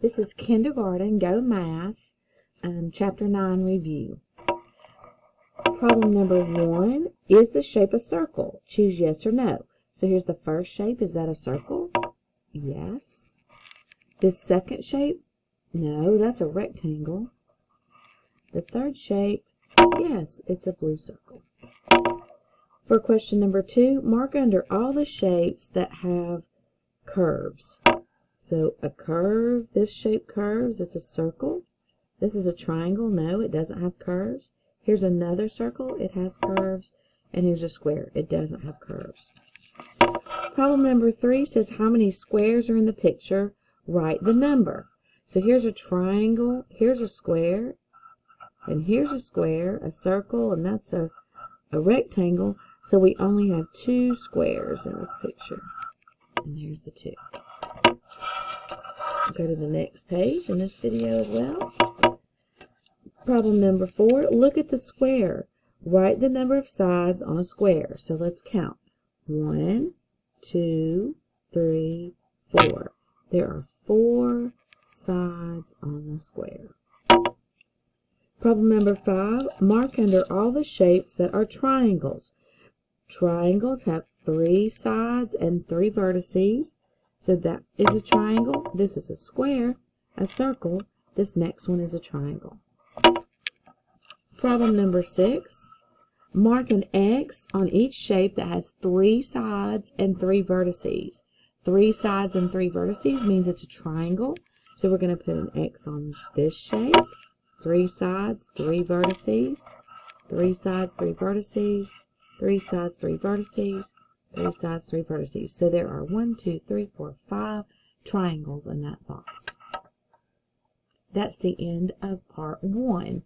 This is Kindergarten GoMath, Chapter 9 review. Problem number 1, is the shape a circle? Choose yes or no. So here's the first shape. Is that a circle? Yes. This second shape? No, that's a rectangle. The third shape? Yes, it's a blue circle. For question number 2, mark under all the shapes that have curves. So a curve, this shape curves, it's a circle. This is a triangle. No, it doesn't have curves. Here's another circle. It has curves. And here's a square. It doesn't have curves. Problem number 3 says how many squares are in the picture? Write the number. So here's a triangle. Here's a square. And here's a square, a circle, and that's a rectangle. So we only have 2 squares in this picture. And there's the 2. Go to the next page in this video as well. Problem number 4, look at the square. Write the number of sides on a square. So let's count. 1, 2, 3, 4. There are 4 sides on the square. Problem number 5, mark under all the shapes that are triangles. Triangles have 3 sides and 3 vertices. So that is a triangle. This is a square, a circle. This next one is a triangle. Problem number 6. Mark an X on each shape that has 3 sides and 3 vertices. 3 sides and 3 vertices means it's a triangle. So we're going to put an X on this shape. 3 sides, 3 vertices. 3 sides, 3 vertices. 3 sides, 3 vertices. 3 sides, 3 vertices. So there are 1, 2, 3, 4, 5 triangles in that box. That's the end of part 1.